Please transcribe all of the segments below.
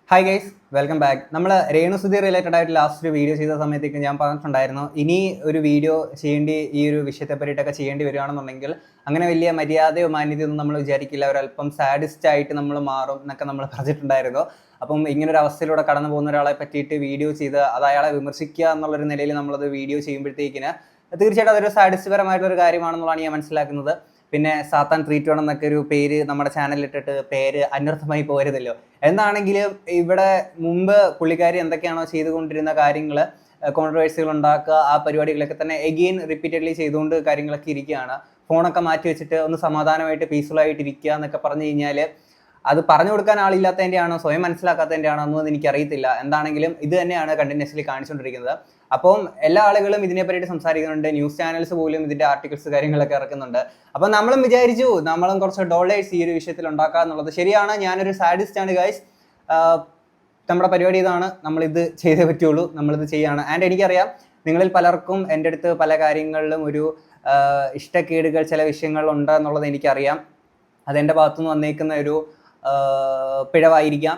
Hi guys, welcome back. നമ്മൾ രേണുസുതി related ആയിട്ട് ലാസ്റ്റ് ഒരു വീഡിയോ ചെയ്ത സമയത്തേക്ക് ഞാൻ പറഞ്ഞിട്ടുണ്ടായിരുന്നു, ഇനി ഒരു വീഡിയോ ഈ ഒരു വിഷയത്തെ പറ്റിയിട്ടൊക്കെ ചെയ്യേണ്ടി വരികയാണെന്നുണ്ടെങ്കിൽ അങ്ങനെ വലിയ മര്യാദയോ മാന്യതയൊന്നും നമ്മൾ വിചാരിക്കില്ല, ഒരല്പം സാഡിസ്റ്റ് ആയിട്ട് നമ്മൾ മാറും എന്നൊക്കെ നമ്മൾ പറഞ്ഞിട്ടുണ്ടായിരുന്നു. അപ്പം ഇങ്ങനൊരു അവസ്ഥയിലൂടെ കടന്നു പോകുന്ന ഒരാളെ പറ്റിയിട്ട് വീഡിയോ ചെയ്ത് അത് അയാളെ വിമർശിക്കുക എന്നുള്ളൊരു നിലയിൽ നമ്മളത് വീഡിയോ ചെയ്യുമ്പോഴത്തേക്കിന് തീർച്ചയായിട്ടും അതൊരു സാഡിസ്റ്റ് പരമായിട്ടൊരു കാര്യമാണെന്നുള്ളതാണ് ഞാൻ മനസ്സിലാക്കുന്നത്. പിന്നെ സാത്താൻ 321 എന്നൊക്കെ ഒരു പേര് നമ്മുടെ ചാനലിലിട്ടിട്ട് പേര് അനർത്ഥമായി പോരുതല്ലോ. എന്താണെങ്കിലും ഇവിടെ മുമ്പ് പുള്ളിക്കാരി എന്തൊക്കെയാണോ ചെയ്തുകൊണ്ടിരുന്ന കാര്യങ്ങൾ, കോൺട്രവേഴ്സികൾ ഉണ്ടാക്കുക, ആ പരിപാടികളൊക്കെ തന്നെ എഗെയിൻ റിപ്പീറ്റഡ്ലി ചെയ്തുകൊണ്ട് കാര്യങ്ങളൊക്കെ ഇരിക്കുകയാണ്. ഫോണൊക്കെ മാറ്റി വെച്ചിട്ട് ഒന്ന് സമാധാനമായിട്ട് പീസ്ഫുൾ ആയിട്ട് ഇരിക്കുക എന്നൊക്കെ പറഞ്ഞു കഴിഞ്ഞാൽ അത് പറഞ്ഞു കൊടുക്കാൻ ആളില്ലാത്തതിൻ്റെ ആണോ സ്വയം മനസ്സിലാക്കാത്തതിൻ്റെ ആണോ എന്നൊന്നും എനിക്കറിയത്തില്ല. എന്താണെങ്കിലും ഇത് തന്നെയാണ് കണ്ടിന്യൂസ്ലി കാണിച്ചുകൊണ്ടിരിക്കുന്നത്. അപ്പം എല്ലാ ആളുകളും ഇതിനെ പറ്റിയിട്ട് സംസാരിക്കുന്നുണ്ട്, ന്യൂസ് ചാനൽസ് പോലും ഇതിൻ്റെ ആർട്ടിക്കിൾസ് കാര്യങ്ങളൊക്കെ ഇറക്കുന്നുണ്ട്. അപ്പം നമ്മളും വിചാരിച്ചു നമ്മളും കുറച്ച് ഡോളേഴ്സ് ഈ ഒരു വിഷയത്തിൽ ഉണ്ടാക്കുക എന്നുള്ളത്. ശരിയാണ്, ഞാനൊരു സാഡിസ്റ്റ് ആണ് ഗൈസ്. നമ്മുടെ പരിപാടി ഇതാണ്, നമ്മളിത് ചെയ്തേ പറ്റുള്ളൂ, നമ്മളിത് ചെയ്യാണ്. ആൻഡ് എനിക്കറിയാം നിങ്ങളിൽ പലർക്കും എൻ്റെ അടുത്ത് പല കാര്യങ്ങളിലും ഒരു ഇഷ്ടക്കേടുകൾ ചില വിഷയങ്ങളുണ്ട് എന്നുള്ളത് എനിക്കറിയാം. അതെൻ്റെ ഭാഗത്തുനിന്ന് വന്നേക്കുന്ന ഒരു പിഴവായിരിക്കാം.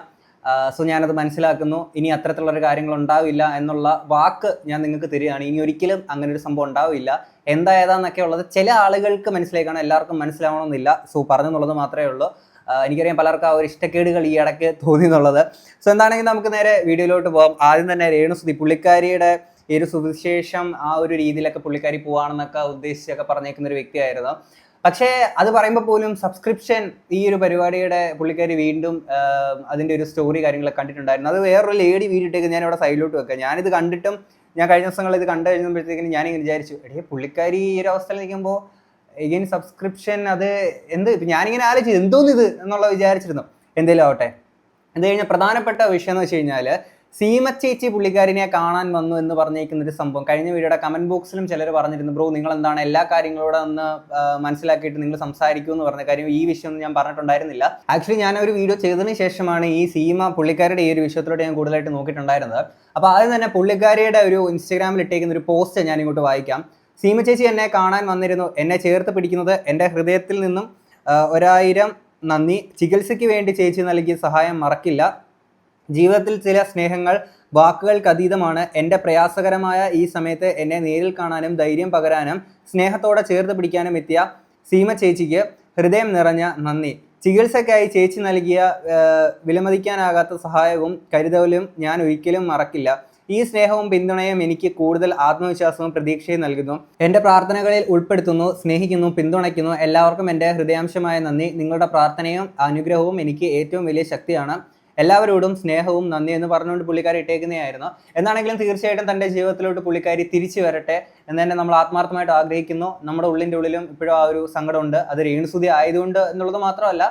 സോ ഞാനത് മനസ്സിലാക്കുന്നു. ഇനി അത്തരത്തിലുള്ളൊരു കാര്യങ്ങൾ ഉണ്ടാവില്ല എന്നുള്ള വാക്ക് ഞാൻ നിങ്ങൾക്ക് തരികയാണ്. ഇനി ഒരിക്കലും അങ്ങനെ ഒരു സംഭവം ഉണ്ടാവില്ല. ഏതാന്നൊക്കെ ഉള്ളത് ചില ആളുകൾക്ക് മനസ്സിലാക്കണം, എല്ലാവർക്കും മനസ്സിലാവണമെന്നില്ല. സോ പറഞ്ഞെന്നുള്ളത് മാത്രമേ ഉള്ളൂ. എനിക്കറിയാം പലർക്കും ആ ഒരു ഇഷ്ടക്കേടുകൾ ഈ ഇടയ്ക്ക് തോന്നി എന്നുള്ളത്. സോ എന്താണെങ്കിലും നമുക്ക് നേരെ വീഡിയോയിലോട്ട് പോകാം. ആദ്യം തന്നെ രേണുസുതി പുള്ളിക്കാരിയുടെ ഈ ഒരു സുവിശേഷം ആ ഒരു രീതിയിലൊക്കെ പുള്ളിക്കാരി പോവാണെന്നൊക്കെ ഉദ്ദേശിച്ചൊക്കെ പറഞ്ഞേക്കുന്ന ഒരു വ്യക്തിയായിരുന്നു. പക്ഷേ അത് പറയുമ്പോൾ പോലും സബ്സ്ക്രിപ്ഷൻ ഈ ഒരു പരിപാടിയുടെ പുള്ളിക്കാരി വീണ്ടും അതിൻ്റെ ഒരു സ്റ്റോറി കാര്യങ്ങളൊക്കെ കണ്ടിട്ടുണ്ടായിരുന്നു. അത് വേറൊരു ലേഡി വീഡിയോട്ടേക്ക് ഞാൻ ഇവിടെ സൈഡിലോട്ട് വെക്കാം. ഞാനിത് കണ്ടിട്ടും ഞാൻ കഴിഞ്ഞ ദിവസങ്ങളിൽ ഇത് കണ്ടു കഴിഞ്ഞപ്പോഴത്തേക്കും ഞാനിങ്ങനെ വിചാരിച്ചു, പുള്ളിക്കാരി ഈ ഒരു അവസ്ഥയിൽ നിൽക്കുമ്പോൾ എഗെയിൻ സബ്സ്ക്രിപ്ഷൻ അത് എന്ത്, ഇപ്പം ഞാനിങ്ങനെ ആലോചിച്ചു എന്തോന്നിത് എന്നുള്ള വിചാരിച്ചിരുന്നു. എന്തെങ്കിലും ആവട്ടെ. അത് കഴിഞ്ഞ പ്രധാനപ്പെട്ട വിഷയം എന്ന് വെച്ച് കഴിഞ്ഞാൽ സീമച്ചേച്ചി പുള്ളിക്കാരിനെ കാണാൻ വന്നു എന്ന് പറഞ്ഞേക്കുന്നൊരു സംഭവം കഴിഞ്ഞ വീഡിയോയുടെ കമന്റ് ബോക്സിലും ചിലർ പറഞ്ഞിരുന്നു, ബ്രോ നിങ്ങൾ എന്താണ് എല്ലാ കാര്യങ്ങളോടെ ഒന്ന് മനസ്സിലാക്കിയിട്ട് നിങ്ങൾ സംസാരിക്കൂ എന്ന് പറഞ്ഞ കാര്യം. ഈ വിഷയം ഒന്നും ഞാൻ പറഞ്ഞിട്ടുണ്ടായിരുന്നില്ല. ആക്ച്വലി ഞാൻ ഒരു വീഡിയോ ചെയ്തതിന് ശേഷമാണ് ഈ സീമ പുള്ളിക്കാരുടെ ഈ ഒരു വിഷയത്തിലോട്ട് ഞാൻ കൂടുതലായിട്ട് നോക്കിയിട്ടുണ്ടായിരുന്നത്. അപ്പോൾ ആദ്യം തന്നെ പുള്ളിക്കാരിയുടെ ഒരു ഇൻസ്റ്റാഗ്രാമിൽ ഇട്ടേക്കുന്ന ഒരു പോസ്റ്റ് ഞാൻ ഇങ്ങോട്ട് വായിക്കാം. സീമ ചേച്ചി എന്നെ കാണാൻ വന്നിരുന്നു, എന്നെ ചേർത്ത് പിടിക്കുന്നത് എൻ്റെ ഹൃദയത്തിൽ നിന്നും 1000 നന്ദി. ചികിത്സയ്ക്ക് വേണ്ടി ചേച്ചി നൽകിയ സഹായം മറക്കില്ല. ജീവിതത്തിൽ ചില സ്നേഹങ്ങൾ വാക്കുകൾക്ക് അതീതമാണ്. എൻ്റെ പ്രയാസകരമായ ഈ സമയത്ത് എന്നെ നേരിൽ കാണാനും ധൈര്യം പകരാനും സ്നേഹത്തോടെ ചേർത്ത് പിടിക്കാനും എത്തിയ സീമ ചേച്ചിക്ക് ഹൃദയം നിറഞ്ഞ നന്ദി. ചികിത്സയ്ക്കായി ചേച്ചി നൽകിയ വിലമതിക്കാനാകാത്ത സഹായവും കരുതലും ഞാൻ ഒരിക്കലും മറക്കില്ല. ഈ സ്നേഹവും പിന്തുണയും എനിക്ക് കൂടുതൽ ആത്മവിശ്വാസവും പ്രതീക്ഷയും നൽകുന്നു. എൻ്റെ പ്രാർത്ഥനകളിൽ ഉൾപ്പെടുത്തുന്നു, സ്നേഹിക്കുന്നു, പിന്തുണയ്ക്കുന്നു. എല്ലാവർക്കും എൻ്റെ ഹൃദയാംശമായ നന്ദി. നിങ്ങളുടെ പ്രാർത്ഥനയും അനുഗ്രഹവും എനിക്ക് ഏറ്റവും വലിയ ശക്തിയാണ്. എല്ലാവരോടും സ്നേഹവും നന്ദി എന്ന് പറഞ്ഞുകൊണ്ട് പുള്ളിക്കാരി ഇട്ടേക്കുന്നതായിരുന്നു. എന്നാണെങ്കിലും തീർച്ചയായിട്ടും തൻ്റെ ജീവിതത്തിലോട്ട് പുള്ളിക്കാരി തിരിച്ചു വരട്ടെ എന്ന് തന്നെ നമ്മൾ ആത്മാർത്ഥമായിട്ട് ആഗ്രഹിക്കുന്നു. നമ്മുടെ ഉള്ളിൻ്റെ ഉള്ളിലും ഇപ്പോഴും ആ ഒരു സങ്കടമുണ്ട്. അത് രേണുസുതി ആയതുകൊണ്ട് എന്നുള്ളത് മാത്രമല്ല,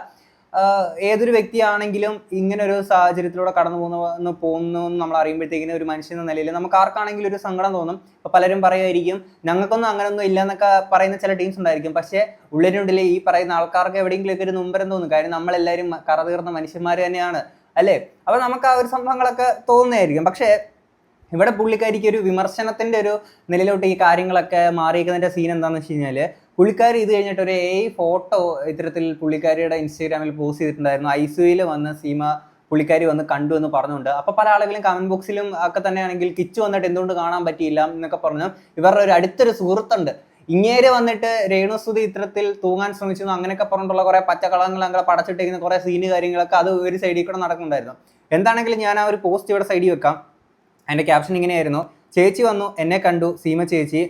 ഏതൊരു വ്യക്തിയാണെങ്കിലും ഇങ്ങനെ ഒരു സാഹചര്യത്തിലൂടെ കടന്നു പോകുന്നു നമ്മൾ അറിയുമ്പോഴത്തേക്കിന് ഒരു മനുഷ്യൻ എന്ന നിലയിൽ നമുക്ക് ആർക്കാണെങ്കിലും ഒരു സങ്കടം തോന്നും. ഇപ്പോൾ പലരും പറയുമായിരിക്കും ഞങ്ങൾക്കൊന്നും അങ്ങനെയൊന്നും ഇല്ല എന്നൊക്കെ പറയുന്ന ചില ടീംസ് ഉണ്ടായിരിക്കും. പക്ഷേ ഉള്ളിനുള്ളിൽ ഈ പറയുന്ന ആൾക്കാർക്ക് എവിടെയെങ്കിലുമൊക്കെ ഒരു നൊമ്പരം തോന്നും. കാര്യം നമ്മളെല്ലാവരും കറതീർന്ന മനുഷ്യന്മാർ തന്നെയാണ്, അല്ലേ? അപ്പോൾ നമുക്ക് ആ ഒരു സംഭവങ്ങളൊക്കെ തോന്നുന്നതായിരിക്കും. പക്ഷേ ഇവിടെ പുള്ളിക്കാരിക്ക് ഒരു വിമർശനത്തിൻ്റെ ഒരു നിലയിലോട്ട് ഈ കാര്യങ്ങളൊക്കെ മാറിയിരിക്കുന്നതിൻ്റെ സീൻ എന്താണെന്ന് വെച്ച് കഴിഞ്ഞാൽ, പുള്ളിക്കാരി ഇത് കഴിഞ്ഞിട്ട് ഒരു ഫോട്ടോ ഇത്തരത്തിൽ പുള്ളിക്കാരിയുടെ ഇൻസ്റ്റാഗ്രാമിൽ പോസ്റ്റ് ചെയ്തിട്ടുണ്ടായിരുന്നു. ഐസിയുയിൽ വന്ന് സീമ പുള്ളിക്കാരി വന്ന് കണ്ടു എന്ന് പറഞ്ഞുകൊണ്ട്. അപ്പോൾ പല ആളുകളും കമന്റ് ബോക്സിലും ഒക്കെ തന്നെയാണെങ്കിൽ കിച്ചു വന്നിട്ട് എന്തുകൊണ്ട് കാണാൻ പറ്റിയില്ല എന്നൊക്കെ പറഞ്ഞു. ഇവരുടെ ഒരു അടുത്തൊരു സുഹൃത്തുണ്ട്, ഇങ്ങേര് വന്നിട്ട് രേണുസുതി ഇത്തരത്തിൽ തൂങ്ങാൻ ശ്രമിച്ചു അങ്ങനെയൊക്കെ പറഞ്ഞിട്ടുള്ള കുറേ പച്ചക്കളങ്ങൾ അങ്ങനെ പടച്ചിട്ടിരിക്കുന്ന കുറേ സീന് കാര്യങ്ങളൊക്കെ അത് ഒരു സൈഡിൽ കൂടെ നടക്കുന്നുണ്ടായിരുന്നു. എന്താണെങ്കിലും ഞാൻ ആ ഒരു പോസ്റ്റ് ഇവിടെ സൈഡിൽ വെക്കാം. അതിൻ്റെ ക്യാപ്ഷൻ ഇങ്ങനെയായിരുന്നു: ചേച്ചി വന്നു, എന്നെ കണ്ടു, സീമ ചേച്ചി,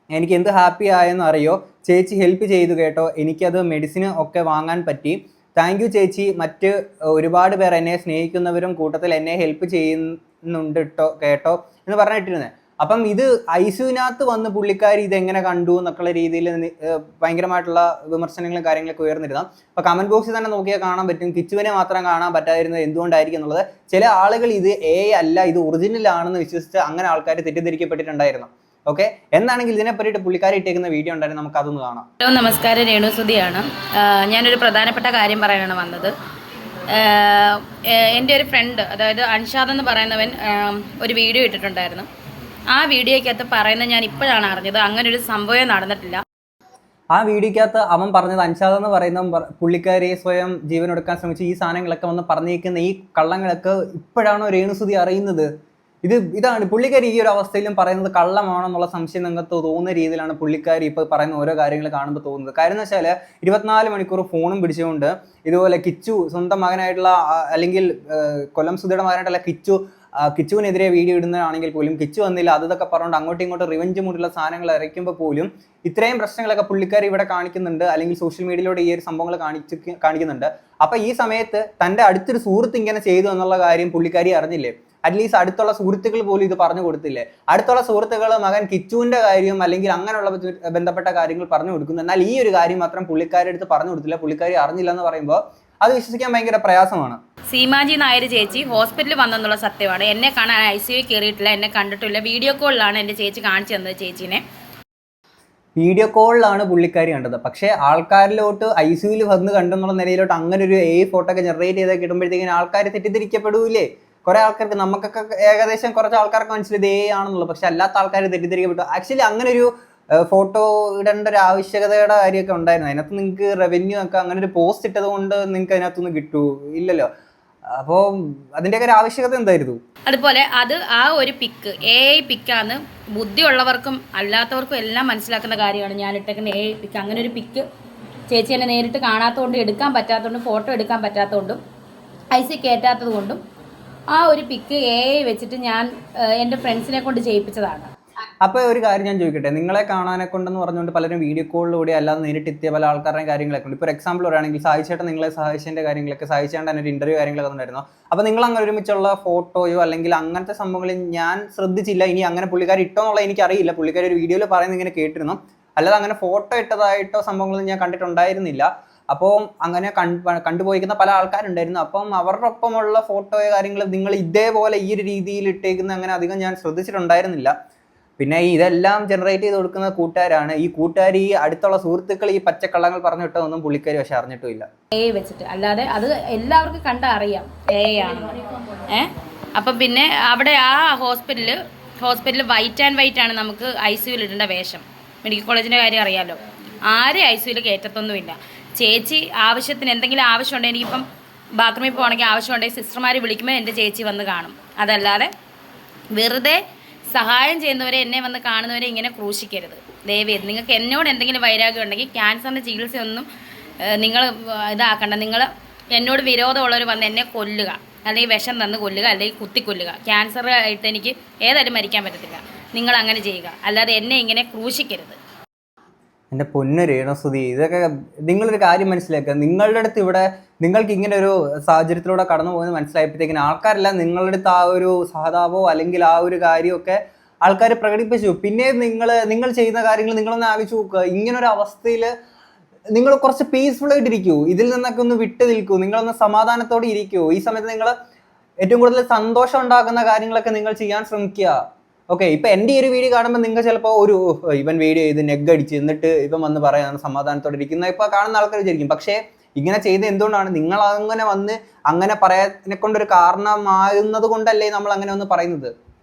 എനിക്ക് എന്ത് ഹാപ്പി ആയെന്ന് അറിയോ, ചേച്ചി ഹെൽപ്പ് ചെയ്തു കേട്ടോ, എനിക്കത് മെഡിസിന് ഒക്കെ വാങ്ങാൻ പറ്റി, താങ്ക് യു ചേച്ചി. മറ്റ് ഒരുപാട് പേർ എന്നെ സ്നേഹിക്കുന്നവരും കൂട്ടത്തിൽ എന്നെ ഹെൽപ്പ് ചെയ്യുന്നുണ്ട് കേട്ടോ എന്ന് പറഞ്ഞിട്ടിരുന്നത്. അപ്പം ഇത് ഐസിയുവിനകത്ത് വന്ന് പുള്ളിക്കാരി ഇതെങ്ങനെ കണ്ടു എന്നൊക്കെയുള്ള രീതിയിൽ ഭയങ്കരമായിട്ടുള്ള വിമർശനങ്ങളും കാര്യങ്ങളൊക്കെ ഉയർന്നിരുന്നു. അപ്പോൾ കമന്റ് ബോക്സിൽ തന്നെ നോക്കിയാൽ കാണാൻ പറ്റും കിച്ചുവിനെ മാത്രം കാണാൻ പറ്റാതിരുന്നത് എന്തുകൊണ്ടായിരിക്കും എന്നുള്ളത്. ചില ആളുകൾ ഇത് അല്ല, ഇത് ഒറിജിനൽ ആണെന്ന് വിശ്വസിച്ച് അങ്ങനെ ആൾക്കാർ തെറ്റിദ്ധരിക്കപ്പെട്ടിട്ടുണ്ടായിരുന്നു. ഓക്കെ, എന്താണെങ്കിൽ ഇതിനെ പറ്റിയിട്ട് പുള്ളിക്കാരി ഇട്ടേക്കുന്ന വീഡിയോ ഉണ്ടായിരുന്നു, നമുക്ക് അതൊന്ന് കാണാം. ഹലോ, നമസ്കാരം. രേണുസുതിയാണ്. ഞാനൊരു പ്രധാനപ്പെട്ട കാര്യം പറയാനാണ് വന്നത്. എൻ്റെ ഒരു ഫ്രണ്ട്, അതായത് അൻഷാദ് എന്ന് പറയുന്നവൻ ഒരു വീഡിയോ ഇട്ടിട്ടുണ്ടായിരുന്നു. ആ വീഡിയോയ്ക്കകത്ത് പറയുന്നത് ഞാൻ ഇപ്പോഴാണ് അറിഞ്ഞത്, അങ്ങനെ ഒരു സംഭവം നടന്നിട്ടില്ല. ആ വീഡിയോക്കകത്ത് അവൻ പറഞ്ഞത് അൻഷാദ് എന്ന് പറയുന്ന പുള്ളിക്കാരിയെ സ്വയം ജീവനൊടുക്കാൻ ശ്രമിച്ചു ഈ സാധനങ്ങളൊക്കെ വന്ന് പറഞ്ഞേക്കുന്ന ഈ കള്ളങ്ങളൊക്കെ ഇപ്പോഴാണോ രേണുസുതി അറിയുന്നത്? ഇതാണ് പുള്ളിക്കാരി ഈ ഒരു അവസ്ഥയിലും പറയുന്നത് കള്ളമാണെന്നുള്ള സംശയം നിങ്ങൾക്ക് തോന്നുന്ന രീതിയിലാണ് പുള്ളിക്കാരി ഇപ്പോൾ പറയുന്ന ഓരോ കാര്യങ്ങൾ കാണുമ്പോൾ തോന്നുന്നത്. കാര്യം എന്ന് വെച്ചാൽ 24 മണിക്കൂർ ഫോണും പിടിച്ചുകൊണ്ട് ഇതുപോലെ കിച്ചു സ്വന്തം മകനായിട്ടുള്ള അല്ലെങ്കിൽ കൊല്ലം സുധിയുടെ മകനായിട്ടുള്ള കിച്ചുവിനെതിരെ വീഡിയോ ഇടുന്നതാണെങ്കിൽ പോലും കിച്ചു വന്നില്ല അതൊക്കെ പറഞ്ഞുകൊണ്ട് അങ്ങോട്ടും ഇങ്ങോട്ടും റിവഞ്ച് മൂടുള്ള സാധനങ്ങൾ ഇറക്കുമ്പോൾ പോലും ഇത്രയും പ്രശ്നങ്ങളൊക്കെ പുള്ളിക്കാരി ഇവിടെ കാണിക്കുന്നുണ്ട്, അല്ലെങ്കിൽ സോഷ്യൽ മീഡിയയിലൂടെ ഈ ഒരു സംഭവങ്ങൾ കാണിക്കുന്നുണ്ട്. അപ്പൊ ഈ സമയത്ത് തന്റെ അടുത്തൊരു സുഹൃത്ത് ഇങ്ങനെ ചെയ്തു എന്നുള്ള കാര്യം പുള്ളിക്കാരി അറിഞ്ഞില്ലേ? അറ്റ്ലീസ്റ്റ് അടുത്തുള്ള സുഹൃത്തുക്കൾ പോലും ഇത് പറഞ്ഞു കൊടുത്തില്ലേ? അടുത്തുള്ള സുഹൃത്തുക്കൾ മകൻ കിച്ചുവിന്റെ കാര്യം അല്ലെങ്കിൽ അങ്ങനെയുള്ള ബന്ധപ്പെട്ട കാര്യങ്ങൾ പറഞ്ഞു കൊടുക്കുന്നു, എന്നാൽ ഈ ഒരു കാര്യം മാത്രം പുള്ളിക്കാരി അടുത്ത് പറഞ്ഞു കൊടുത്തില്ല, പുള്ളിക്കാരി അറിഞ്ഞില്ല എന്ന് പറയുമ്പോൾ അത് വിശ്വസിക്കാൻ ഭയങ്കര പ്രയാസമാണ്. സീമാജി നായർ ചേച്ചി ഹോസ്പിറ്റലിൽ വന്നെന്നുള്ള സത്യമാണ്. എന്നെ കാണാൻ ICU കയറിയിട്ടില്ല, എന്നെ കണ്ടിട്ടില്ല. വീഡിയോ കോളിലാണ് എൻ്റെ ചേച്ചി കാണിച്ചു തന്നത് ചേച്ചീനെ. വീഡിയോ കോളിലാണ് പുള്ളിക്കാരി കണ്ടത്. പക്ഷേ ആൾക്കാരിലോട്ട് ICUവിൽ വന്ന് കണ്ടെന്നുള്ള നിലയിലോട്ട് അങ്ങനെ ഒരു ഫോട്ടോ ഒക്കെ ജനറേറ്റ് ചെയ്ത് കിട്ടുമ്പോഴത്തേക്കിനും ആൾക്കാർ തെറ്റിദ്ധരിക്കപ്പെടൂലേ? കുറെ ആൾക്കാർക്ക്, നമുക്കൊക്കെ ഏകദേശം കുറച്ച് ആൾക്കാർക്ക് മനസ്സിലായത് ആണെന്നുള്ളത്, പക്ഷെ അല്ലാത്ത ആൾക്കാർ തെറ്റിദ്ധരിക്കപ്പെട്ടു. ആക്ച്വലി അങ്ങനെ ഒരു ഫോട്ടോ ഇടേണ്ട ഒരു ആവശ്യകതയുടെ കാര്യമൊക്കെ ഉണ്ടായിരുന്നു. അതിനകത്ത് നിങ്ങൾക്ക് റവന്യൂ ഒക്കെ അങ്ങനെ ഒരു പോസ്റ്റ് ഇട്ടത് കൊണ്ട് നിങ്ങൾക്ക് അതിനകത്തൊന്നും കിട്ടൂ ഇല്ലല്ലോ. അപ്പോൾ അതിൻ്റെയൊക്കെ ഒരു ആവശ്യകത എന്തായിരുന്നു? അതുപോലെ ആ ഒരു പിക്ക് AI പിക്കാന്ന് ബുദ്ധിയുള്ളവർക്കും അല്ലാത്തവർക്കും എല്ലാം മനസ്സിലാക്കുന്ന കാര്യമാണ് ഞാൻ ഇട്ടേക്കുന്ന AI പിക്ക്. അങ്ങനെ ഒരു പിക്ക് ചേച്ചി എന്നെ നേരിട്ട് കാണാത്തതുകൊണ്ടും എടുക്കാൻ പറ്റാത്തതുകൊണ്ടും ഫോട്ടോ എടുക്കാൻ പറ്റാത്തതുകൊണ്ടും IC കയറ്റാത്തത് കൊണ്ടും ആ ഒരു പിക്ക് AI വെച്ചിട്ട് ഞാൻ എൻ്റെ ഫ്രണ്ട്സിനെ കൊണ്ട് ചെയ്യിപ്പിച്ചതാണ്. അപ്പോൾ ഒരു കാര്യം ഞാൻ ചോദിക്കട്ടെ, നിങ്ങളെ കാണാനെ കൊണ്ടെന്ന് പറഞ്ഞുകൊണ്ട് പലരും വീഡിയോ കോളിലൂടെ അല്ലാതെ നേരിട്ട് എത്തിയ പല ആൾക്കാരുടെയും കാര്യങ്ങളൊക്കെ ഉണ്ട്. ഇപ്പോൾ എക്സാമ്പിൾ പറയുകയാണെങ്കിൽ സായിച്ചേട്ടൻ നിങ്ങളെ സഹായിച്ചതിൻ്റെ കാര്യങ്ങളൊക്കെ, സായിച്ചേട്ടൻ ഒരു ഇൻ്റർവ്യൂ കാര്യങ്ങളൊക്കെ ഉണ്ടായിരുന്നു. അപ്പോൾ നിങ്ങൾ അങ്ങനെ ഒരുമിച്ചുള്ള ഫോട്ടോയോ അല്ലെങ്കിൽ അങ്ങനത്തെ സംഭവങ്ങളിൽ ഞാൻ ശ്രദ്ധിച്ചില്ല. ഇനി അങ്ങനെ പുള്ളിക്കാരി ഇട്ടോ എന്നുള്ളത് എനിക്കറിയില്ല. പുള്ളിക്കാരി ഒരു വീഡിയോയിൽ പറയുന്നത് ഇങ്ങനെ കേട്ടിരുന്നു, അല്ലാതെ അങ്ങനെ ഫോട്ടോ ഇട്ടതായിട്ടോ സംഭവങ്ങളൊന്നും ഞാൻ കണ്ടിട്ടുണ്ടായിരുന്നില്ല. അപ്പോൾ അങ്ങനെ കണ്ടുപോയിക്കുന്ന പല ആൾക്കാരുണ്ടായിരുന്നു. അപ്പം അവരുടെ ഒപ്പമുള്ള ഫോട്ടോയോ കാര്യങ്ങൾ നിങ്ങൾ ഇതേപോലെ ഈ ഒരു രീതിയിൽ ഇട്ടേക്കുന്ന അങ്ങനെ അധികം ഞാൻ ശ്രദ്ധിച്ചിട്ടുണ്ടായിരുന്നില്ല. പിന്നെ ഇതെല്ലാം ജനറേറ്റ് ചെയ്ത് കൊടുക്കുന്ന കൂട്ടുകാരാണ്. ഈ കൂട്ടുകാർ ഈ അടുത്തുള്ള സുഹൃത്തുക്കൾ ഈ പച്ചക്കള്ളങ്ങൾ പറഞ്ഞു വിട്ടതൊന്നും പുള്ളിക്കാരി പക്ഷെ അറിഞ്ഞിട്ടുമില്ല. വെച്ചിട്ട് അല്ലാതെ അത് എല്ലാവർക്കും കണ്ടറിയാം ആണെന്ന്. അപ്പം പിന്നെ അവിടെ ആ ഹോസ്പിറ്റലിൽ വൈറ്റ് ആൻഡ് വൈറ്റ് ആണ് നമുക്ക് ICUവിൽ ഇടേണ്ട വേഷം. മെഡിക്കൽ കോളേജിൻ്റെ കാര്യം അറിയാമല്ലോ. ആരും ICUവിൽ കയറ്റത്തൊന്നുമില്ല. ചേച്ചി ആവശ്യത്തിന് എന്തെങ്കിലും ആവശ്യമുണ്ടെങ്കിൽ എനിക്കിപ്പം ബാത്റൂമിൽ പോകണമെങ്കിൽ ആവശ്യമുണ്ടെങ്കിൽ സിസ്റ്റർമാർ വിളിക്കുമ്പോൾ എൻ്റെ ചേച്ചി വന്ന് കാണും. അതല്ലാതെ വെറുതെ സഹായം ചെയ്യുന്നവരെ, എന്നെ വന്ന് കാണുന്നവരെ ഇങ്ങനെ ക്രൂശിക്കരുത് ദയവേത്. നിങ്ങൾക്ക് എന്നോട് എന്തെങ്കിലും വൈരാഗ്യം ഉണ്ടെങ്കിൽ ക്യാൻസറിൻ്റെ ചികിത്സയൊന്നും നിങ്ങൾ ഇതാക്കണ്ട. നിങ്ങൾ എന്നോട് വിരോധമുള്ളവർ വന്ന് എന്നെ കൊല്ലുക, അല്ലെങ്കിൽ വിഷം തന്ന് കൊല്ലുക, അല്ലെങ്കിൽ കുത്തിക്കൊല്ലുക. ക്യാൻസർ ആയിട്ട് എനിക്ക് ഏതായാലും മരിക്കാൻ പറ്റത്തില്ല. നിങ്ങൾ അങ്ങനെ ചെയ്യുക, അല്ലാതെ എന്നെ ഇങ്ങനെ ക്രൂശിക്കരുത്. എൻ്റെ പൊന്നു രേണുസുതി, ഇതൊക്കെ നിങ്ങളൊരു കാര്യം മനസ്സിലാക്കുക. നിങ്ങളുടെ അടുത്ത് ഇവിടെ നിങ്ങൾക്ക് ഇങ്ങനെ ഒരു സാഹചര്യത്തിലൂടെ കടന്നു പോകുന്നത് മനസ്സിലായപ്പോഴത്തേക്കിന് ആൾക്കാരെല്ലാം നിങ്ങളുടെ അടുത്ത് ആ ഒരു സഹതാപമോ അല്ലെങ്കിൽ ആ ഒരു കാര്യമൊക്കെ ആൾക്കാർ പ്രകടിപ്പിച്ചു. പിന്നെ നിങ്ങൾ ചെയ്യുന്ന കാര്യങ്ങൾ നിങ്ങളൊന്ന് ആലോചിച്ച് നോക്കുക. ഇങ്ങനൊരു അവസ്ഥയിൽ നിങ്ങൾ കുറച്ച് പീസ്ഫുൾ ആയിട്ട് ഇരിക്കൂ, ഇതിൽ നിന്നൊക്കെ ഒന്ന് വിട്ടു നിൽക്കൂ, നിങ്ങളൊന്ന് സമാധാനത്തോടെ ഇരിക്കൂ. ഈ സമയത്ത് നിങ്ങൾ ഏറ്റവും കൂടുതൽ സന്തോഷം ഉണ്ടാക്കുന്ന കാര്യങ്ങളൊക്കെ നിങ്ങൾ ചെയ്യാൻ ശ്രമിക്കുക. ഓക്കെ, ഇപ്പൊ എൻ്റെ ഈ ഒരു വീഡിയോ കാണുമ്പോൾ നിങ്ങൾ ചിലപ്പോൾ ഇവൻ വീഡിയോ ചെയ്ത് നെഗ് അടിച്ച് എന്നിട്ട് ഇവൻ വന്ന് പറയാൻ സമാധാനത്തോടെ ഇരിക്കുന്ന ഇപ്പൊ കാണുന്ന ആൾക്കാർ വിചാരിക്കും. പക്ഷേ ഇങ്ങനെ ചെയ്ത് എന്തുകൊണ്ടാണ്? നിങ്ങൾ അങ്ങനെ വന്ന് അങ്ങനെ പറയാനെ കൊണ്ടൊരു കാരണമാകുന്നത് കൊണ്ടല്ലേ നമ്മൾ അങ്ങനെ ഒന്ന് പറയുന്നത്.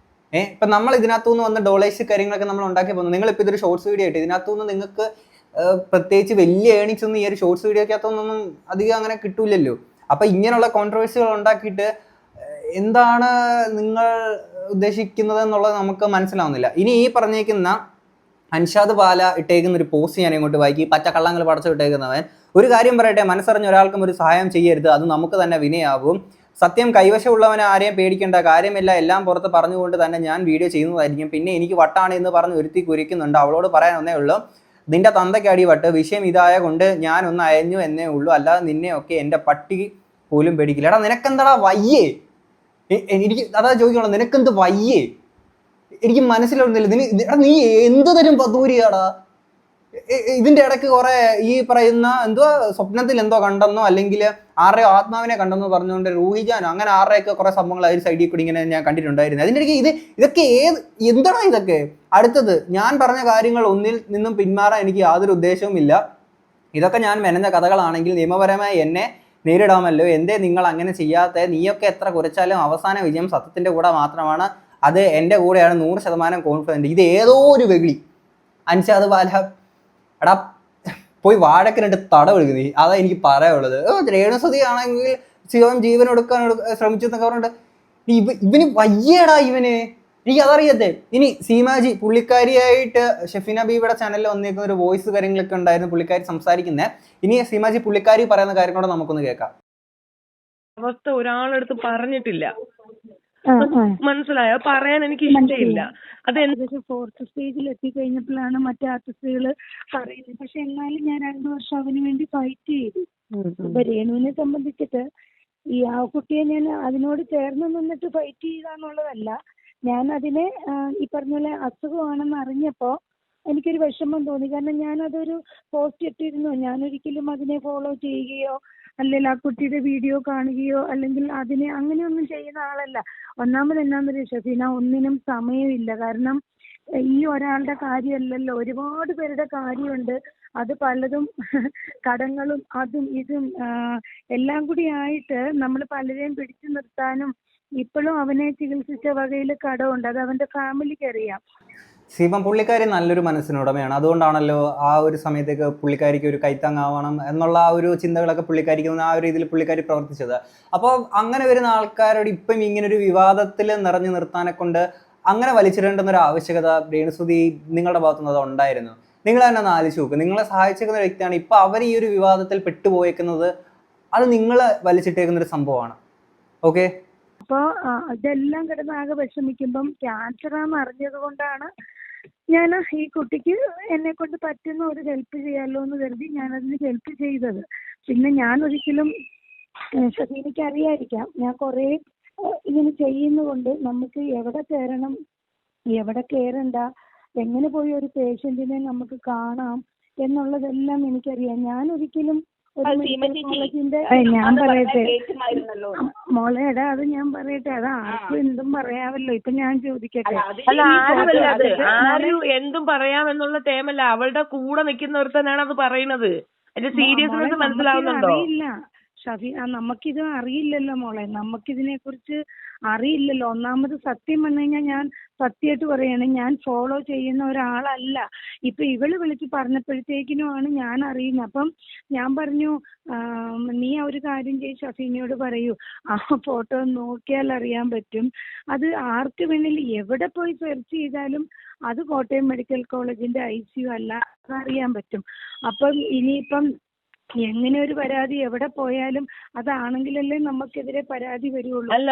ഇപ്പൊ നമ്മൾ ഇതിനകത്തുനിന്ന് വന്ന് ഡോളേഴ്സ് കാര്യങ്ങളൊക്കെ നമ്മൾ ഉണ്ടാക്കി പോകുന്നത്. നിങ്ങളിപ്പോൾ ഇതൊരു ഷോർട്സ് വീഡിയോ ആയിട്ട് ഇതിനകത്തുനിന്ന് നിങ്ങൾക്ക് പ്രത്യേകിച്ച് വലിയ ഏണിങ്സ് ഒന്നും ഈ ഒരു ഷോർട്സ് വീഡിയോക്കകത്തൊന്നും അധികം അങ്ങനെ കിട്ടൂലല്ലോ. അപ്പൊ ഇങ്ങനെയുള്ള കോൺട്രവേഴ്സികൾ ഉണ്ടാക്കിയിട്ട് എന്താണ് നിങ്ങൾ ഉദ്ദേശിക്കുന്നത് എന്നുള്ളത് നമുക്ക് മനസ്സിലാവുന്നില്ല. ഇനി ഈ പറഞ്ഞേക്കുന്ന അൻഷാദ് പാല ഇട്ടേക്കുന്ന ഒരു പോസ്റ്റ് ഞാൻ ഇങ്ങോട്ട് വായിക്കി. പച്ചക്കള്ളങ്ങൾ പടച്ചു ഇട്ടേക്കുന്നവൻ ഒരു കാര്യം പറയട്ടെ, മനസ്സറിഞ്ഞ ഒരാൾക്കും ഒരു സഹായം ചെയ്യരുത്, അത് നമുക്ക് തന്നെ വിനയാവും. സത്യം കൈവശമുള്ളവനെ ആരെയും പേടിക്കേണ്ട കാര്യമില്ല, എല്ലാം പുറത്ത് പറഞ്ഞുകൊണ്ട് തന്നെ ഞാൻ വീഡിയോ ചെയ്യുന്നതായിരിക്കും. പിന്നെ എനിക്ക് വട്ടാണ് എന്ന് പറഞ്ഞ് ഒരുത്തി കുരിക്കുന്നുണ്ട്, അവളോട് പറയാനൊന്നേ ഉള്ളൂ, നിന്റെ തന്തയ്ക്കടി വട്ട്, വിഷയം ഇതായ കൊണ്ട് ഞാൻ ഒന്ന് അയഞ്ഞു എന്നേ ഉള്ളൂ, അല്ലാതെ നിന്നെയൊക്കെ എൻ്റെ പട്ടി പോലും പേടിക്കില്ല. എടാ നിനക്കെന്താടാ വയ്യേ? എനിക്ക് അതാ ചോദിക്കണം, നിനക്കെന്ത് വയ്യേ? എനിക്ക് മനസ്സിലാവുന്നില്ല. നീ എന്ത് തരം പതൂരിയാടാ? ഇതിന്റെ ഇടയ്ക്ക് കുറെ ഈ പറയുന്ന എന്തുവാ സ്വപ്നത്തിൽ എന്തോ കണ്ടെന്നോ അല്ലെങ്കിൽ ആരുടെയോ ആത്മാവിനെ കണ്ടെന്നോ പറഞ്ഞുകൊണ്ട് റൂഹിജാനോ അങ്ങനെ ആരുടെയൊക്കെ കുറെ സംഭവങ്ങൾ ആ ഒരു സൈഡിൽ കൂടി ഇങ്ങനെ ഞാൻ കണ്ടിട്ടുണ്ടായിരുന്നു. അതിൻ്റെ ഇടയ്ക്ക് ഇതൊക്കെ എന്താടാ ഇതൊക്കെ? അടുത്തത്, ഞാൻ പറഞ്ഞ കാര്യങ്ങൾ ഒന്നിൽ നിന്നും പിന്മാറാൻ എനിക്ക് യാതൊരു ഉദ്ദേശവുമില്ല. ഇതൊക്കെ ഞാൻ മെനഞ്ഞ കഥകളാണെങ്കിൽ നിയമപരമായി എന്നെ നേരിടാമല്ലോ. എന്തേ നിങ്ങൾ അങ്ങനെ ചെയ്യാത്ത? നീയൊക്കെ എത്ര കുറിച്ചാലും അവസാന വിജയം സത്യത്തിന്റെ കൂടെ മാത്രമാണ്, അത് എൻ്റെ കൂടെയാണ് 100% കോൺഫിഡൻറ്റ്. ഇത് ഏതോ ഒരു വെകിളി അൻഷാദ് പാല. എടാ പോയി വാഴക്ക് 2 തട വിളിക്കുന്നു. അതാ എനിക്ക് പറയാനുള്ളത്. രേണുസുതി ആണെങ്കിൽ ശിവൻ ജീവൻ എടുക്കാൻ ശ്രമിച്ചെന്നൊക്കെ പറഞ്ഞിട്ട് ഇവന് വയ്യടാ ഇവന്. എനിക്ക് അതറിയത്തെ. ഇനി സീമാജി പുള്ളിക്കാരിയായിട്ട് ഷെഫീന ബീവിയുടെ ചാനലിൽ വന്നിരിക്കുന്ന ഒരു വോയിസ് കാര്യങ്ങളൊക്കെ ഉണ്ടായിരുന്നു പുള്ളിക്കാരി സംസാരിക്കുന്നത്. ഇനി സീമാജി പുള്ളിക്കാരി പറയുന്ന കാര്യം കൂടെ നമുക്കൊന്ന് കേൾക്കാം. അവസ്ഥ ഒരാളെടുത്ത് പറഞ്ഞിട്ടില്ല, മനസ്സിലായോ? പറയാൻ എനിക്ക് ഇഷ്ടമില്ല. അത് ഫോർത്ത് സ്റ്റേജിൽ എത്തിക്കഴിഞ്ഞപ്പോഴാണ് മറ്റേ ആർട്ടിസ്റ്റുകൾ പറയുന്നത്. പക്ഷെ എന്നാലും ഞാൻ 2 വർഷം അതിനു വേണ്ടി ഫൈറ്റ് ചെയ്തു. ഇപ്പൊ രേണുവിനെ സംബന്ധിച്ചിട്ട് ഈ ആ കുട്ടിയെ ഞാൻ അതിനോട് ചേർന്ന് നിന്നിട്ട് ഫൈറ്റ് ചെയ്യുകയെന്നുള്ളതല്ല. ഞാൻ അതിനെ ഈ പറഞ്ഞ പോലെ അസുഖമാണെന്ന് അറിഞ്ഞപ്പോ എനിക്കൊരു വിഷമം തോന്നി. കാരണം ഞാനതൊരു പോസ്റ്റ് ഇട്ടിരുന്നു. ഞാനൊരിക്കലും അതിനെ ഫോളോ ചെയ്യുകയോ അല്ലെങ്കിൽ ആ കുട്ടിയുടെ വീഡിയോ കാണുകയോ അല്ലെങ്കിൽ അതിനെ അങ്ങനെയൊന്നും ചെയ്യുന്ന ആളല്ല. ഒന്നാമത് എന്നാന്നൊരു ഷഫീന, ഒന്നിനും സമയമില്ല. കാരണം ഈ ഒരാളുടെ കാര്യമല്ലല്ലോ, ഒരുപാട് പേരുടെ കാര്യമുണ്ട്. അത് പലതും കടങ്ങളും അതും ഇതും എല്ലാം കൂടി ആയിട്ട് നമ്മൾ പലരെയും പിടിച്ചു നിർത്താനും ഇപ്പോഴും അവനെ ചികിത്സിച്ച വകയിൽ കടമുണ്ട്. അത് അവന്റെ ഫാമിലിക്ക് അറിയാം. സീമ പുള്ളിക്കാരി നല്ലൊരു മനസ്സിനുടമയാണ്. അതുകൊണ്ടാണല്ലോ ആ ഒരു സമയത്തേക്ക് പുള്ളിക്കാരിക്ക് ഒരു കൈത്താങ്ങാവണം എന്നുള്ള ആ ഒരു ചിന്തകളൊക്കെ പുള്ളിക്കാരിക്ക് ആ ഒരു രീതിയിൽ പുള്ളിക്കാരി പ്രവർത്തിച്ചത്. അപ്പോൾ അങ്ങനെ വരുന്ന ആൾക്കാരോട് ഇപ്പം ഇങ്ങനൊരു വിവാദത്തിൽ നിറഞ്ഞു നിർത്താനെ കൊണ്ട് അങ്ങനെ വലിച്ചിടേണ്ടുന്ന ഒരു ആവശ്യകത രേണുസുതി നിങ്ങളുടെ ഭാഗത്തുനിന്ന് അത് ഉണ്ടായിരുന്നു. നിങ്ങൾ തന്നെ ഒന്ന് ആലോചിച്ച് നോക്ക്. നിങ്ങളെ സഹായിച്ചിരിക്കുന്ന വ്യക്തിയാണ്. ഇപ്പം അവർ ഈ ഒരു വിവാദത്തിൽ പെട്ടുപോയേക്കുന്നത്. അത് നിങ്ങൾ വലിച്ചിട്ടേക്കുന്ന ഒരു സംഭവമാണ്. ഓക്കെ, അപ്പോൾ ഇതെല്ലാം കിടന്ന് ആകെ വിഷമിക്കുമ്പം ക്യാൻസറാന്ന് അറിഞ്ഞത് കൊണ്ടാണ് ഞാൻ ഈ കുട്ടിക്ക് എന്നെ കൊണ്ട് പറ്റുന്ന ഒരു ഹെൽപ്പ് ചെയ്യാമല്ലോ എന്ന് കരുതി ഞാനതിന് ഹെൽപ്പ് ചെയ്തത്. പിന്നെ ഞാൻ ഒരിക്കലും ഷഫീനയ്ക്ക് അറിയാതിരിക്കാം, ഞാൻ കുറേ ഇങ്ങനെ ചെയ്യുന്നതുകൊണ്ട് നമുക്ക് എവിടെ കയറണം എവിടെ കയറണ്ട, എങ്ങനെ പോയി ഒരു പേഷ്യന്റിനെ നമുക്ക് കാണാം എന്നുള്ളതെല്ലാം എനിക്കറിയാം. ഞാൻ ഒരിക്കലും ഞാൻ പറയട്ടെ മോളെടാ, അത് ഞാൻ പറയട്ടെ, അത് ആർക്കും എന്തും പറയാമല്ലോ. ഇപ്പൊ ഞാൻ ചോദിക്കട്ടെ, അല്ല ആരും എന്തും പറയാമെന്നുള്ള ടൈമല്ല, അവളുടെ കൂടെ നിൽക്കുന്നവർത്തനാണ് അത് പറയുന്നത്. അതിന്റെ സീരിയസ്നെസ് മനസ്സിലാവുന്നുണ്ടോ? അറിയില്ല ഷഫി, നമുക്കിത് അറിയില്ലല്ലോ മോളെ, നമുക്കിതിനെ കുറിച്ച് അറിയില്ലല്ലോ. ഒന്നാമത് സത്യം വന്നു കഴിഞ്ഞാൽ ഞാൻ സത്യമായിട്ട് പറയാണ്, ഞാൻ ഫോളോ ചെയ്യുന്ന ഒരാളല്ല. ഇപ്പൊ ഇവള് വിളിച്ച് പറഞ്ഞപ്പോഴത്തേക്കിനുമാണ് ഞാൻ അറിയുന്നത്. അപ്പം ഞാൻ പറഞ്ഞു, നീ ഒരു കാര്യം ചെയ്ത് ഷഫീനയോട് പറയൂ, ആ ഫോട്ടോ നോക്കിയാൽ അറിയാൻ പറ്റും. അത് ആർക്ക് വേണമെങ്കിലും എവിടെ പോയി സെർച്ച് ചെയ്താലും അത് കോട്ടയം മെഡിക്കൽ കോളേജിന്റെ ICU അല്ല, അതറിയാൻ പറ്റും. അപ്പം ഇനിയിപ്പം എങ്ങനെ ഒരു പരാതി എവിടെ പോയാലും അതാണെങ്കിലല്ലേ നമുക്കെതിരെ പരാതി വരുള്ളൂ. അല്ല,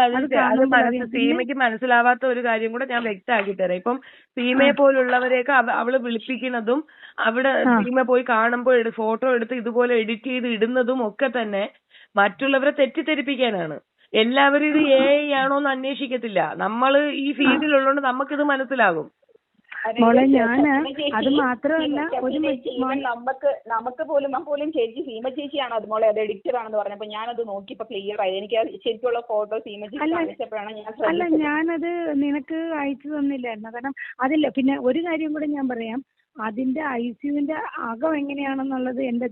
സീമയ്ക്ക് മനസ്സിലാവാത്ത ഒരു കാര്യം കൂടെ ഞാൻ വ്യക്തമാക്കി തരാം. ഇപ്പം സീമയെ പോലുള്ളവരെയൊക്കെ അവള് വിളിപ്പിക്കുന്നതും അവിടെ സീമ പോയി കാണുമ്പോൾ ഫോട്ടോ എടുത്ത് ഇതുപോലെ എഡിറ്റ് ചെയ്ത് ഇടുന്നതും ഒക്കെ തന്നെ മറ്റുള്ളവരെ തെറ്റിദ്ധരിപ്പിക്കാനാണ്. എല്ലാവരും ഇത് AI ആണോന്ന് അന്വേഷിക്കത്തില്ല. നമ്മള് ഈ ഫീൽഡിലുള്ളതുകൊണ്ട് നമുക്കിത് മനസ്സിലാകും. മോളെ ഞാന് അത് മാത്രമല്ല, ഒരു നമുക്ക് പോലും ചേച്ചി സീമ ചേച്ചിയാണ് അത് മോളെ അത് എഡിറ്റർ ആണെന്ന് പറഞ്ഞപ്പോ ഞാനത് നോക്കിയപ്പോ ക്ലിയർ ആയി. എനിക്ക് ശരിക്കുള്ള ഫോട്ടോ സീമ ചേച്ചി കാണിച്ചപ്പോഴാണ് അല്ല ഞാനത് നിനക്ക് അയച്ചു തന്നില്ലായിരുന്നു. കാരണം അതില്ല. പിന്നെ ഒരു കാര്യം കൂടെ ഞാൻ പറയാം, അതിന്റെ ICUവിന്റെ അകം എങ്ങനെയാണെന്നുള്ളത് എന്റെ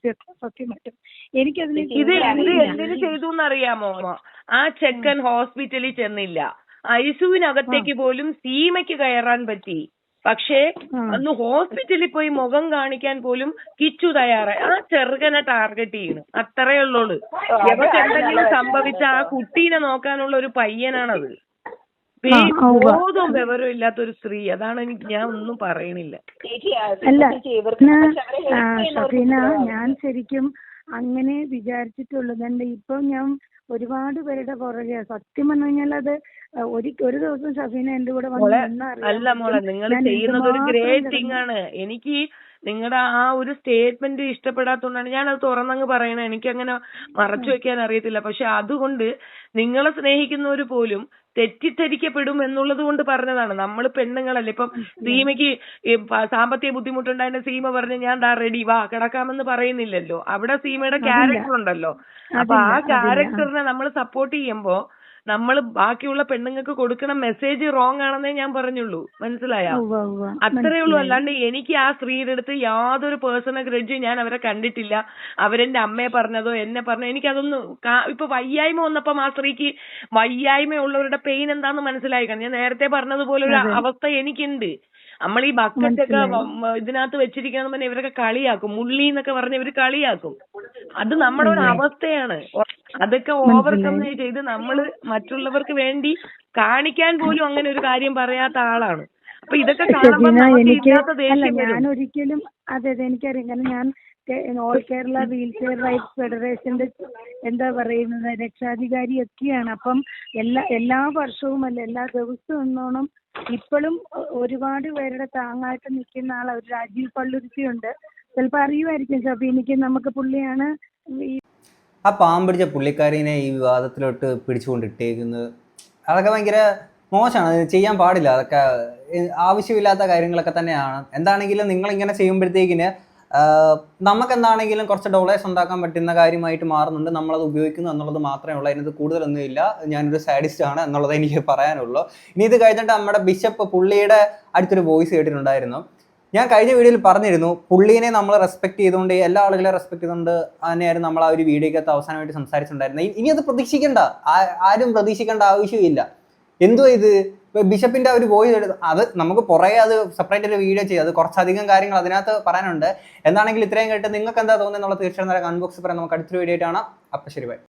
സത്യമായിട്ടും എനിക്കതിന് ഇത് എന്തിനു ചെയ്തു എന്നറിയാമോ? ആ ചെക്കൻ ഹോസ്പിറ്റലിൽ ചെന്നില്ല, ICUവിനകത്തേക്ക് പോലും സീമയ്ക്ക് കയറാൻ പറ്റി. പക്ഷേ അന്ന് ഹോസ്പിറ്റലിൽ പോയി മുഖം കാണിക്കാൻ പോലും കിച്ചു തയ്യാറായി. ആ ചെറുകനെ ടാർഗറ്റ് ചെയ്യണം, അത്രേ ഉള്ളൂ. എവർക്ക് എന്തെങ്കിലും സംഭവിച്ച ആ കുട്ടീനെ നോക്കാനുള്ള ഒരു പയ്യനാണത്. ബോധവും വിവരവും ഇല്ലാത്തൊരു സ്ത്രീ. അതാണ് ഞാൻ ഒന്നും പറയണില്ല. അല്ല ഷഫീന, ഞാൻ ശരിക്കും അങ്ങനെ വിചാരിച്ചിട്ടുള്ളത്. ഇപ്പൊ ഞാൻ ഒരുപാട് പേരുടെ പുറകെ സത്യം പറഞ്ഞു കഴിഞ്ഞാൽ അത് ഒരു ദിവസം ഷഫീന എന്റെ കൂടെ അല്ല മോളെ, നിങ്ങൾ ചെയ്യുന്നത് ഒരു ഗ്രേറ്റ് തിങ് ആണ്. എനിക്ക് നിങ്ങളുടെ ആ ഒരു സ്റ്റേറ്റ്മെന്റ് ഇഷ്ടപ്പെടാത്തതുകൊണ്ടാണ് ഞാനത് തുറന്നങ്ങ് പറയണത്. എനിക്കങ്ങനെ മറച്ചു വെക്കാൻ അറിയത്തില്ല. പക്ഷെ അതുകൊണ്ട് നിങ്ങളെ സ്നേഹിക്കുന്നവർ പോലും തെറ്റിദ്ധരിക്കപ്പെടും എന്നുള്ളത് കൊണ്ട് പറഞ്ഞതാണ്. നമ്മൾ പെണ്ണുങ്ങളല്ലേ. ഇപ്പം സീമയ്ക്ക് സാമ്പത്തിക ബുദ്ധിമുട്ടുണ്ടായിട്ട് സീമ പറഞ്ഞ് ഞാൻ റെഡി വാ കിടക്കാമെന്ന് പറയുന്നില്ലല്ലോ. അവിടെ സീമയുടെ ക്യാരക്ടർ ഉണ്ടല്ലോ. അപ്പൊ ആ ക്യാരക്ടറിനെ നമ്മൾ സപ്പോർട്ട് ചെയ്യുമ്പോ നമ്മൾ ബാക്കിയുള്ള പെണ്ണുങ്ങൾക്ക് കൊടുക്കണ മെസ്സേജ് റോങ് ആണെന്നേ ഞാൻ പറഞ്ഞുള്ളൂ. മനസ്സിലായോ? അത്രേ ഉള്ളൂ. അല്ലാണ്ട് എനിക്ക് ആ സ്ത്രീയുടെ അടുത്ത് യാതൊരു പേഴ്സണൽ ഗ്രഡ്ജ് ഞാൻ അവരെ കണ്ടിട്ടില്ല. അവരെന്റെ അമ്മയെ പറഞ്ഞതോ എന്നെ പറഞ്ഞോ എനിക്കതൊന്നും ഇപ്പൊ വയ്യായ്മ വന്നപ്പം ആ സ്ത്രീക്ക് വയ്യായ്മ ഉള്ളവരുടെ പെയിൻ എന്താന്ന് മനസ്സിലായിക്കണം. ഞാൻ നേരത്തെ പറഞ്ഞതുപോലെ ഒരു അവസ്ഥ എനിക്കുണ്ട്. നമ്മൾ ഈ ബക്കറ്റ് ഒക്കെ ഇതിനകത്ത് വെച്ചിരിക്കണം തന്നെ ഇവരൊക്കെ കളിയാക്കും, മുള്ളി എന്നൊക്കെ പറഞ്ഞ് ഇവര് കളിയാക്കും. അത് നമ്മുടെ ഒരു അവസ്ഥയാണ്. അതൊക്കെ ഓവർകം ചെയ്ത് നമ്മള് മറ്റുള്ളവർക്ക് വേണ്ടി കാണിക്കാൻ പോലും അങ്ങനെ ഒരു കാര്യം പറയാത്ത ആളാണ്. അപ്പൊ ഇതൊക്കെ കാണുമ്പോൾ നമുക്ക് ഇല്ലാത്ത ദേഷ്യം വരും. ഞാൻ ഒരിക്കലും അതെ എനിക്കറിയാം. കാരണം ഞാൻ all Kerala wheel chair rights ഫെഡറേഷന്റെ എന്താ പറയുന്നത് രക്ഷാധികാരി ഒക്കെയാണ്. അപ്പം എല്ലാ വർഷവും അല്ല, എല്ലാ ദിവസവും എന്നോണം ഇപ്പോഴും ഒരുപാട് പേരുടെ താങ്ങായിട്ട് നിൽക്കുന്ന ആൾ ഒരു രാജീവ് പള്ളുരുത്തിയുണ്ട്. ചിലപ്പോൾ അറിയുമായിരിക്കും ഷഫീനിക്ക്, നമുക്ക് പുള്ളിയാണ് ആ പാമ്പിടിച്ച പുള്ളിക്കാരിനെ ഈ വിവാദത്തിലോട്ട് പിടിച്ചുകൊണ്ടിട്ടേക്കുന്നത്. അതൊക്കെ ഭയങ്കര മോശമാണ്, അത് ചെയ്യാൻ പാടില്ല. അതൊക്കെ ആവശ്യമില്ലാത്ത കാര്യങ്ങളൊക്കെ തന്നെയാണ്. എന്താണെങ്കിലും നിങ്ങളിങ്ങനെ ചെയ്യുമ്പോഴത്തേക്കിന് നമുക്കെന്താണെങ്കിലും കുറച്ച് ഡോളേഴ്സ് ഉണ്ടാക്കാൻ പറ്റുന്ന കാര്യമായിട്ട് മാറുന്നുണ്ട്. നമ്മളത് ഉപയോഗിക്കുന്നു എന്നുള്ളത് മാത്രമേ ഉള്ളൂ, അതിനകത്ത് കൂടുതലൊന്നുമില്ല. ഞാനൊരു സാഡിസ്റ്റ് ആണ് എന്നുള്ളത് എനിക്ക് പറയാനുള്ളൂ. ഇനി ഇത് കഴിഞ്ഞിട്ട് നമ്മുടെ ബിഷപ്പ് പുള്ളിയുടെ അടുത്തൊരു വോയിസ് കേട്ടിട്ടുണ്ടായിരുന്നു. ഞാൻ കഴിഞ്ഞ വീഡിയോയിൽ പറഞ്ഞിരുന്നു, പുള്ളീനെ നമ്മൾ റെസ്പെക്ട് ചെയ്തുകൊണ്ട് എല്ലാ ആളുകളെ റെസ്പെക്ട് ചെയ്തുകൊണ്ട് തന്നെയായിരുന്നു നമ്മൾ ആ ഒരു വീഡിയോക്കകത്ത് അവസാനമായിട്ട് സംസാരിച്ചിട്ടുണ്ടായിരുന്നത്. ഇനി അത് പ്രതീക്ഷിക്കേണ്ട, ആരും പ്രതീക്ഷിക്കേണ്ട ആവശ്യമില്ല. എന്തോ ഇത് ബിഷപ്പിന്റെ ഒരു വോയിസ് എടുത്ത് അത് നമുക്ക് പുറകെ അത് സെപ്പറേറ്റ് ഒരു വീഡിയോ ചെയ്യും. അത് കുറച്ചധികം കാര്യങ്ങൾ അതിനകത്ത് പറയാനുണ്ട്. എന്താണെങ്കിലും ഇത്രയും കേട്ട് നിങ്ങൾക്ക് എന്താ തോന്നുന്നത് എന്നുള്ള തീർച്ചയായും കമന്റ് ബോക്സിൽ പറയാം. നമുക്ക് അടുത്തൊരു വീഡിയോ ആയിട്ട് കാണാം. അപ്പം ശരി, ബൈ.